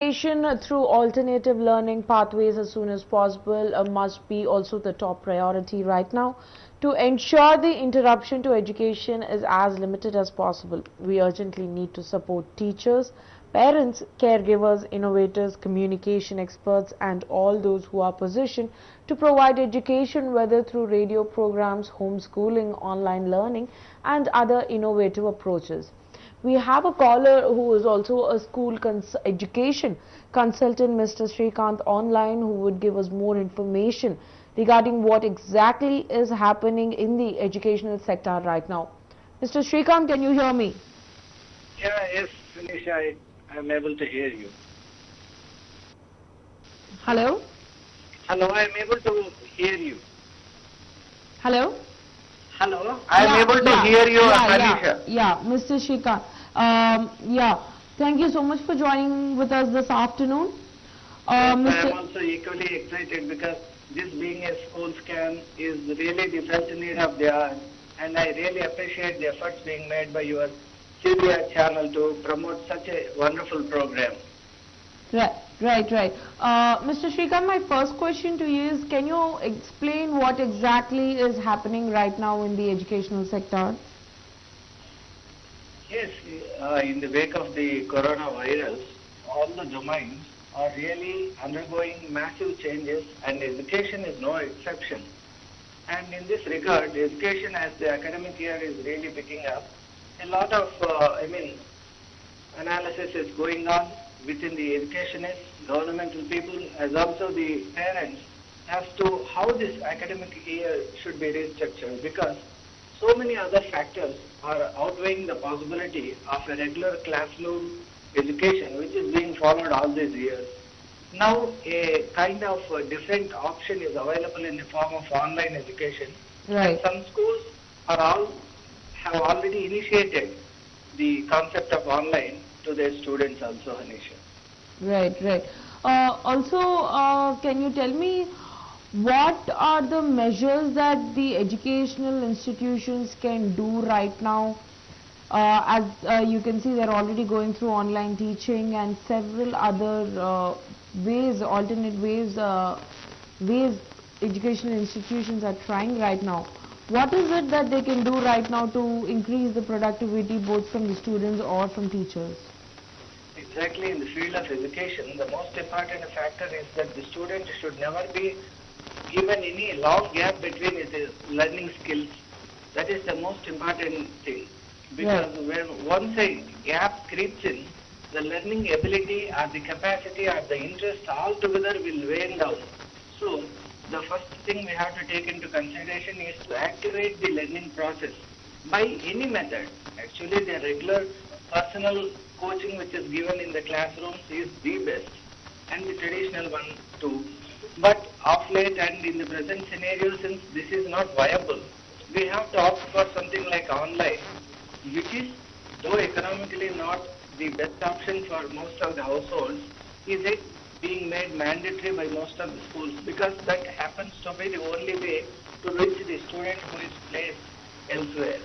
Education through alternative learning pathways as soon as possible must be also the top priority right now. To ensure the interruption to education is as limited as possible, we urgently need to support teachers, parents, caregivers, innovators, communication experts, and all those who are positioned to provide education, whether through radio programs, homeschooling, online learning, and other innovative approaches. We have a caller who is also a school education consultant, Mr. Srikanth online, who would give us more information regarding what exactly is happening in the educational sector right now. Mr. Srikanth, can you hear me? Yeah, yes, Felicia, I am able to hear you. Hello? Hello, I am able to hear you. Hello? Hello, I am able to hear you, Felicia. Yeah, Mr. Srikanth. Yeah, thank you so much for joining with us this afternoon. I am also equally excited because this being a school scan is really the felt need of the hour, and I really appreciate the efforts being made by your CBR channel to promote such a wonderful program. Right. Mr. Srikanth, my first question to you is, can you explain what exactly is happening right now in the educational sector? Yes, in the wake of the coronavirus, all the domains are really undergoing massive changes, and education is no exception. And in this regard, education as the academic year is really picking up, a lot of, analysis is going on within the educationists, governmental people, as also the parents, as to how this academic year should be restructured, because so many other factors are outweighing the possibility of a regular classroom education which is being followed all these years. Now a kind of different option is available in the form of online education. Right. And some schools have already initiated the concept of online to their students also, Anisha. Right. Also, can you tell me what are the measures that the educational institutions can do right now? As you can see, they're already going through online teaching and several other alternate ways educational institutions are trying right now. What is it that they can do right now to increase the productivity both from the students or from teachers? Exactly, in the field of education, the most important factor is that the student should never be given any long gap between his learning skills. That is the most important thing. Because when once a gap creeps in, the learning ability or the capacity or the interest altogether will wane down. So, the first thing we have to take into consideration is to activate the learning process by any method. Actually, the regular personal coaching which is given in the classrooms is the best, and the traditional one too. But of late and in the present scenario, since this is not viable, we have to opt for something like online, which is, though economically not the best option for most of the households, is it being made mandatory by most of the schools, because that happens to be the only way to reach the student who is placed elsewhere.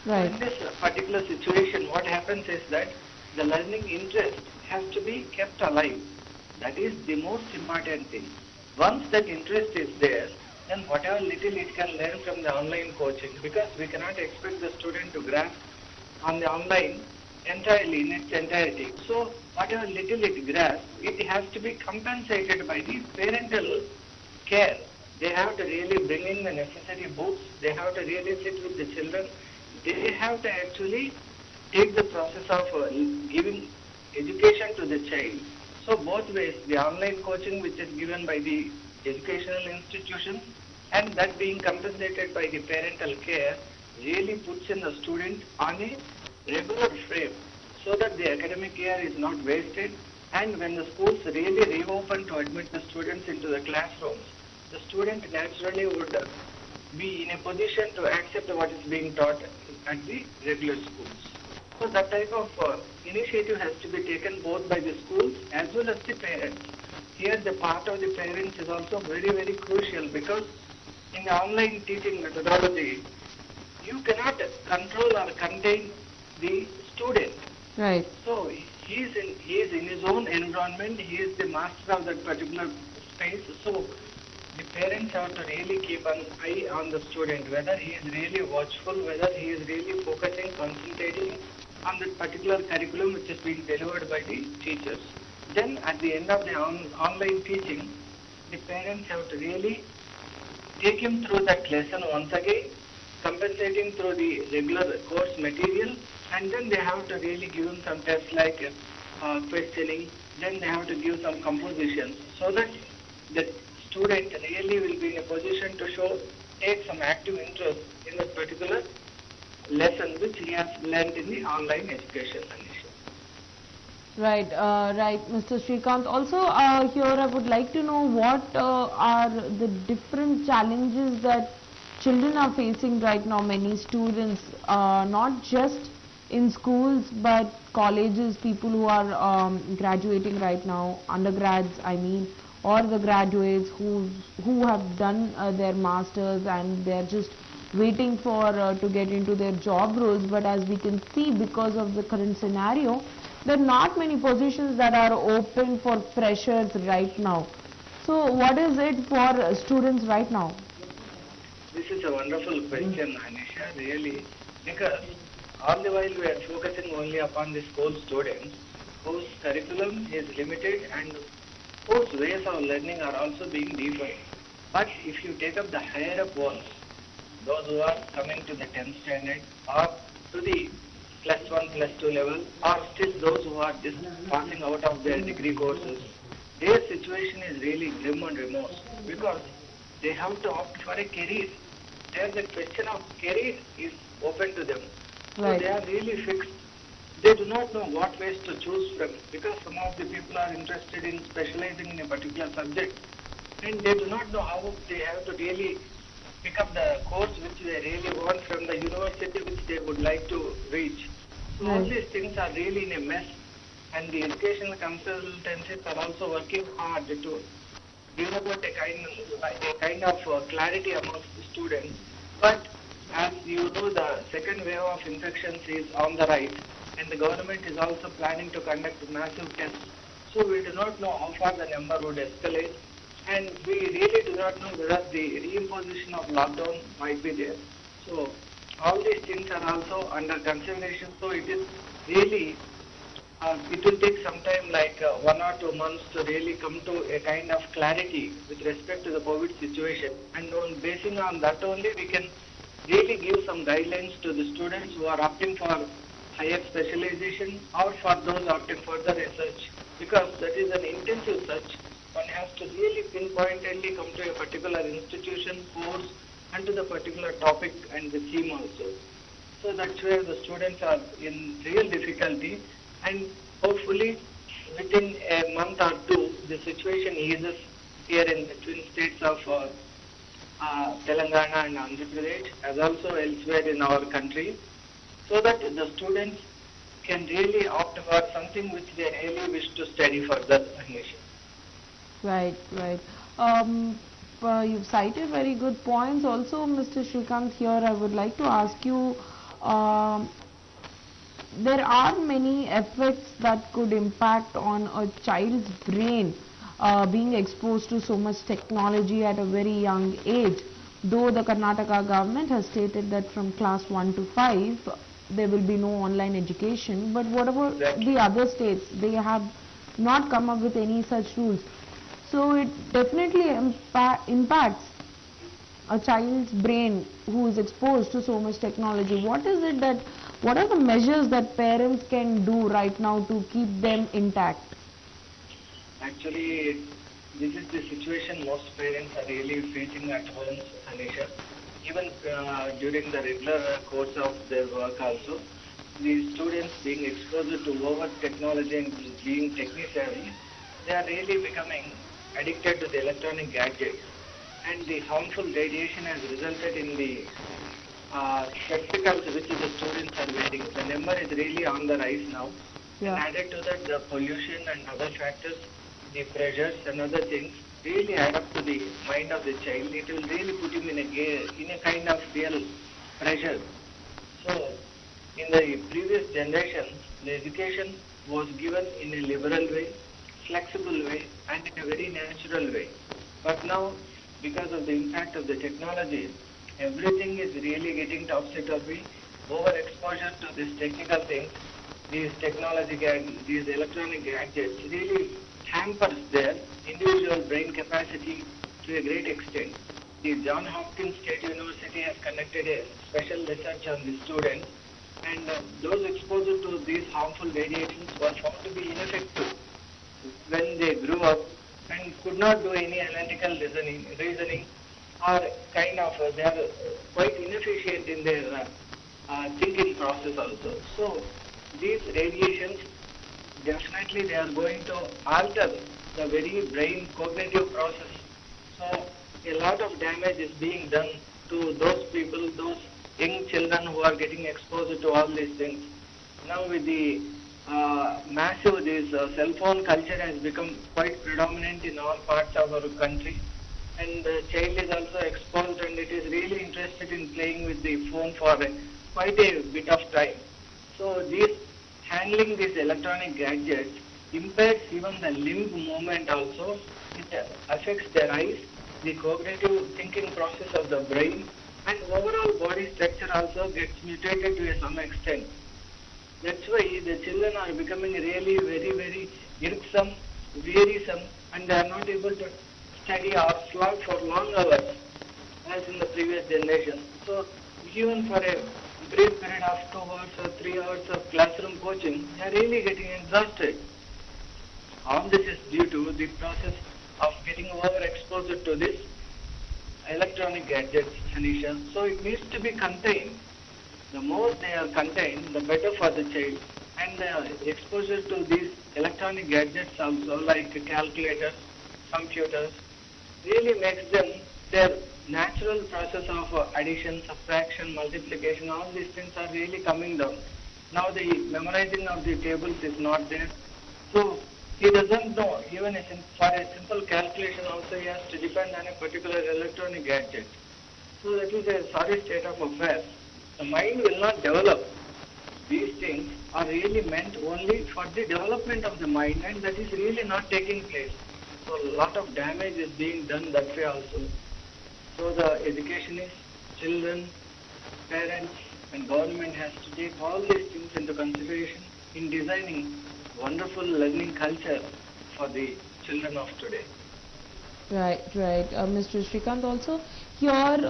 Right. In this particular situation, what happens is that the learning interest has to be kept alive. That is the most important thing. Once that interest is there, then whatever little it can learn from the online coaching, because we cannot expect the student to grasp on the online entirely in its entirety. So whatever little it grasps, it has to be compensated by the parental care. They have to really bring in the necessary books. They have to really sit with the children. They have to actually take the process of giving education to the child. So both ways, the online coaching which is given by the educational institution and that being compensated by the parental care really puts in the student on a regular frame so that the academic year is not wasted, and when the schools really reopen to admit the students into the classrooms, the student naturally would be in a position to accept what is being taught at the regular schools. So that type of initiative has to be taken both by the schools as well as the parents. Here the part of the parents is also very crucial, because in the online teaching methodology, you cannot control or contain the student. Right. So he is in his own environment. He is the master of that particular space. So the parents have to really keep an eye on the student, whether he is really watchful, whether he is really focusing, concentrating on that particular curriculum which is being delivered by the teachers. Then at the end of the online teaching, the parents have to really take him through that lesson once again, compensating through the regular course material, and then they have to really give him some tests like questioning, then they have to give some compositions so that the student really will be in a position to take some active interest in that particular lesson which he has learned in the online education. Right, right, Mr. Srikanth. Also, here I would like to know what are the different challenges that children are facing right now. Many students, not just in schools but colleges, people who are graduating right now, undergrads, I mean, or the graduates who have done their masters and they are just waiting for to get into their job roles. But as we can see, because of the current scenario, there are not many positions that are open for freshers right now. So what is it for students right now? This is a wonderful question, Anisha, really, because all the while we are focusing only upon the school students whose curriculum is limited and whose ways of learning are also being defined. But if you take up the higher up ones, those who are coming to the 10th standard or to the +1, +2 level, or still those who are just passing out of their degree courses, their situation is really grim and remote because they have to opt for a career. There the question of career is open to them. Right. So they are really fixed. They do not know what ways to choose from because some of the people are interested in specializing in a particular subject and they do not know how they have to really pick up the course which they really want from the university which they would like to reach. So all these things are really in a mess and the educational consultancies are also working hard to bring about a kind of clarity amongst the students. But as you know, the second wave of infections is on the rise and the government is also planning to conduct massive tests. So we do not know how far the number would escalate and we really do not know whether the reimposition of lockdown might be there. So all these things are also under consideration. So it is really, it will take some time like 1 or 2 months to really come to a kind of clarity with respect to the COVID situation. And on basing on that only we can really give some guidelines to the students who are opting for higher specialization or for those opting for the research. Because that is an intensive search. One has to really pinpointedly come to a particular institution, course, and to the particular topic and the theme also. So that's where the students are in real difficulty and hopefully within a month or two the situation eases here in the twin states of Telangana and Andhra Pradesh as also elsewhere in our country so that the students can really opt for something which they really wish to study further. Right, right. You've cited very good points. Also, Mr. Srikanth, here I would like to ask you, there are many effects that could impact on a child's brain being exposed to so much technology at a very young age. Though the Karnataka government has stated that from class 1 to 5, there will be no online education. But whatever the other states, they have not come up with any such rules. So it definitely impacts a child's brain who is exposed to so much technology. What are the measures that parents can do right now to keep them intact? Actually, this is the situation most parents are really facing at home, Anisha. Even during the regular course of their work also, the students being exposed to over technology and being technically, they are really becoming addicted to the electronic gadgets and the harmful radiation has resulted in the spectacles which the students are wearing. The number is really on the rise now. Yeah. And added to that the pollution and other factors, the pressures and other things really add up to the mind of the child. It will really put him in a kind of real pressure. So in the previous generations, the education was given in a liberal way, flexible way, and in a very natural way. But now, because of the impact of the technology, everything is really getting topsy-turvy. Overexposure to these technical things, these these electronic gadgets really hampers their individual brain capacity to a great extent. The John Hopkins State University has conducted a special research on the students, and those exposed to these harmful radiations were found to be ineffective when they grew up and could not do any analytical reasoning or kind of they are quite inefficient in their thinking process also. So these radiations definitely they are going to alter the very brain cognitive process. So a lot of damage is being done to those people, those young children who are getting exposed to all these things. Now with the massive this cell phone culture has become quite predominant in all parts of our country, and the child is also exposed and it is really interested in playing with the phone for quite a bit of time. So handling these electronic gadgets impairs even the limb movement also. It affects their eyes, the cognitive thinking process of the brain, and overall body structure also gets mutated to some extent. That's why the children are becoming really very irksome, wearisome, and they are not able to study or slog for long hours as in the previous generation. So even for a brief period of 2 hours or 3 hours of classroom coaching, they are really getting exhausted. All this is due to the process of getting overexposed to this electronic gadgets, Anisha. So it needs to be contained. The more they are contained, the better for the child. And the exposure to these electronic gadgets also, like calculators, computers, really makes them their natural process of addition, subtraction, multiplication, all these things are really coming down. Now the memorizing of the tables is not there. So he doesn't know, even for a simple calculation also he has to depend on a particular electronic gadget. So that is a sorry state of affairs. The mind will not develop. These things are really meant only for the development of the mind, and that is really not taking place. So a lot of damage is being done that way also. So the educationists, children, parents and government has to take all these things into consideration in designing wonderful learning culture for the children of today. Right, right. Mr. Shrikant, also here,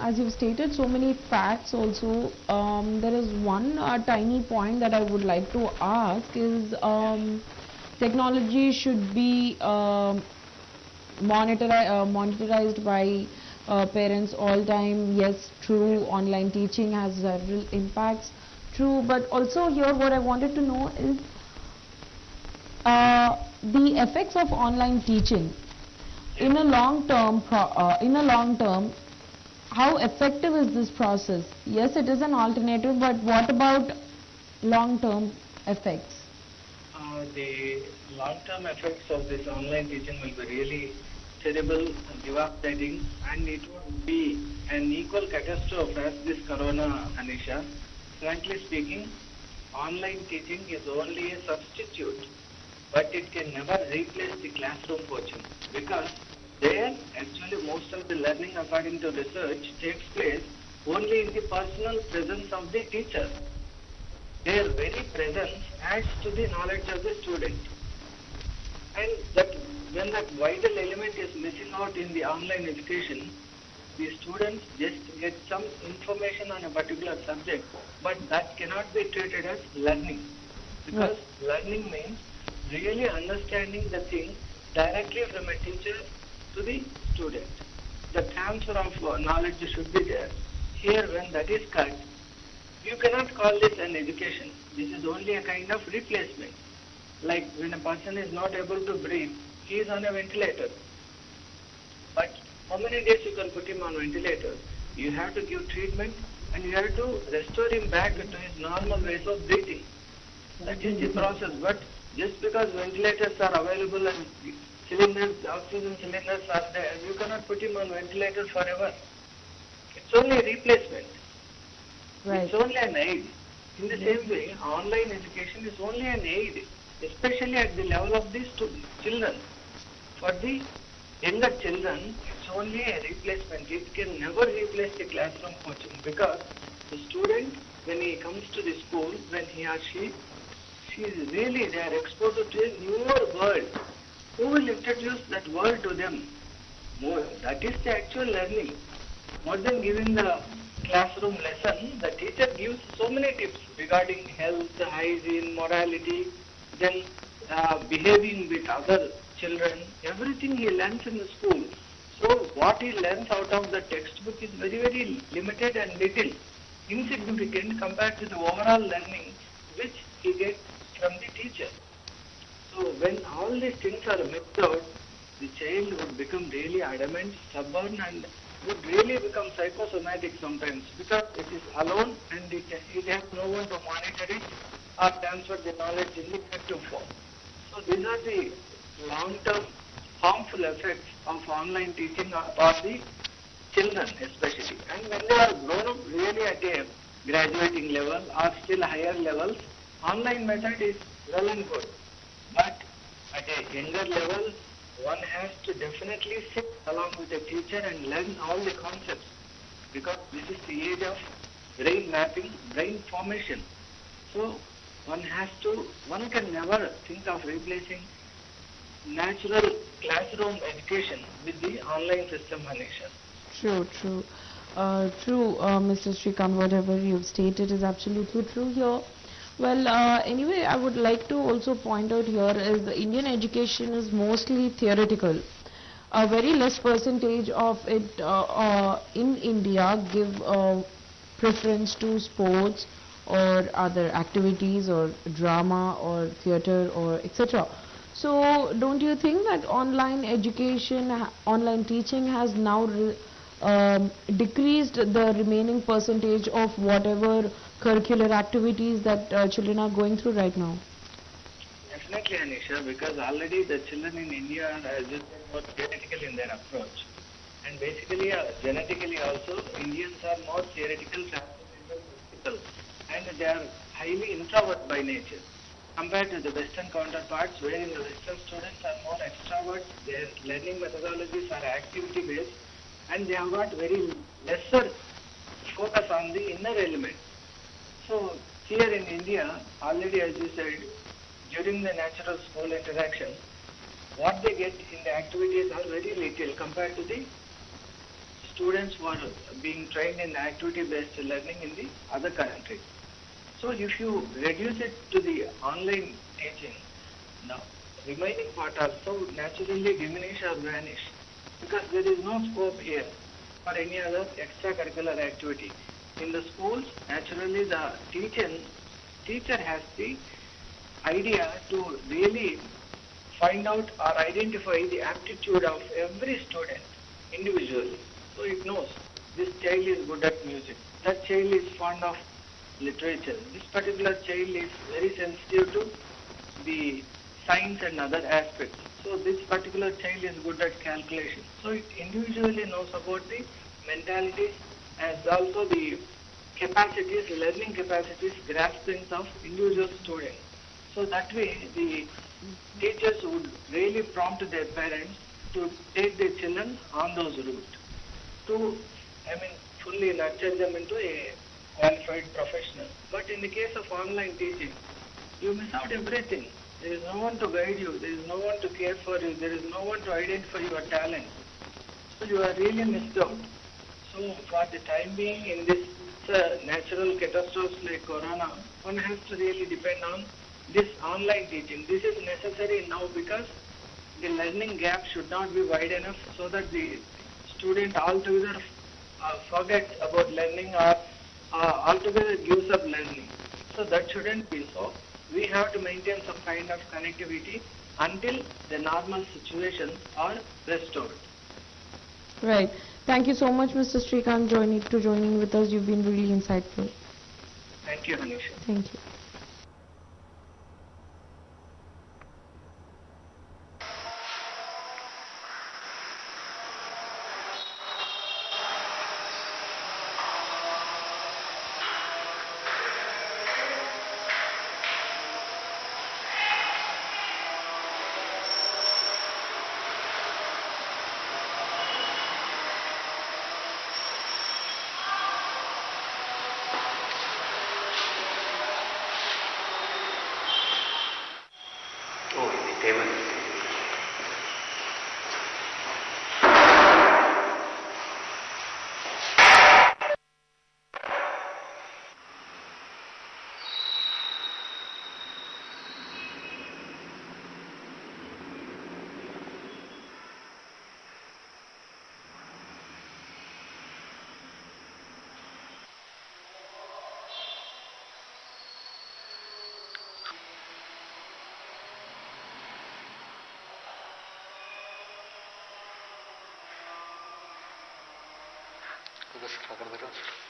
as you've stated so many facts also, there is one tiny point that I would like to ask is technology should be monitorized by parents all time. Yes, true, online teaching has several impacts, true, but also here what I wanted to know is the effects of online teaching in a long term how effective is this process? Yes, it is an alternative, but what about long term effects? The long term effects of this online teaching will be really terrible, devastating, and it would be an equal catastrophe as this corona, Anisha. Frankly speaking, online teaching is only a substitute, but it can never replace the classroom coaching, because there actually most of the learning according to research takes place only in the personal presence of the teacher. Their very presence adds to the knowledge of the student. And that when that vital element is missing out in the online education, the students just get some information on a particular subject, but that cannot be treated as learning. Because learning means really understanding the thing directly from a teacher to the student. The transfer of knowledge should be there. Here, when that is cut, you cannot call this an education. This is only a kind of replacement. Like when a person is not able to breathe, he is on a ventilator. But how many days you can put him on ventilator? You have to give treatment and you have to restore him back to his normal ways of breathing. That is the process. But just because ventilators are available and cylinders, oxygen cylinders are there, you cannot put him on ventilator forever. It's only a replacement. Right. It's only an aid. In the same way, online education is only an aid, especially at the level of the children. For the younger children, it's only a replacement. It can never replace the classroom coaching because the student, when he comes to the school, when he or she is really, they are exposed to a newer world. Who will introduce that world to them? More. That is the actual learning. More than giving the classroom lesson, the teacher gives so many tips regarding health, hygiene, morality, then behaving with other children. Everything he learns in the school. So what he learns out of the textbook is very, very limited and little, insignificant compared to the overall learning which he gets from the teacher. So when all these things are mixed out, the child would become really adamant, stubborn, and would really become psychosomatic sometimes because it is alone and it has no one to monitor it or transfer the knowledge in the active form. So these are the long-term harmful effects of online teaching for the children especially. And when they are grown up really at a graduating level or still higher levels, online method is well and good. But at a younger level, one has to definitely sit along with the teacher and learn all the concepts because this is the age of brain mapping, brain formation. So one can never think of replacing natural classroom education with the online system, Anisha. True, true. Mr. Srikanth, whatever you've stated is absolutely true here. Well, anyway, I would like to also point out here is the Indian education is mostly theoretical. A very less percentage of it in India give preference to sports or other activities or drama or theater or etc. So, don't you think that online education, online teaching has now decreased the remaining percentage of whatever curricular activities that children are going through right now? Definitely, Anisha, because already the children in India are, as you said, more theoretical in their approach. And basically, genetically also, Indians are more theoretical rather than practical. And they are highly introvert by nature. Compared to the Western counterparts, wherein the Western students are more extroverts, their learning methodologies are activity based, and they have got very lesser focus on the inner element. So here in India, already as you said, during the natural school interaction, what they get in the activities are very little compared to the students who are being trained in activity-based learning in the other countries. So if you reduce it to the online teaching, now remaining part also naturally diminish or vanish because there is no scope here for any other extracurricular activity. In the schools, naturally the teacher has the idea to really find out or identify the aptitude of every student individually. So it knows this child is good at music, that child is fond of literature, this particular child is very sensitive to the science and other aspects. So this particular child is good at calculation. So it individually knows about the mentalities as also the capacities, learning capacities, graspings of individual students. So that way the teachers would really prompt their parents to take their children on those routes to, fully nurture them into a qualified professional. But in the case of online teaching, you miss out everything. There is no one to guide you. There is no one to care for you. There is no one to identify your talent. So you are really missed out. So for the time being in this natural catastrophes like Corona, one has to really depend on this online teaching. This is necessary now because the learning gap should not be wide enough so that the student altogether forgets about learning or altogether gives up learning. So that shouldn't be so. We have to maintain some kind of connectivity until the normal situations are restored. Right. Thank you so much, Mr. Srikanth, joining with us. You've been really insightful. Thank you, Anisha. Thank you. table. Sir,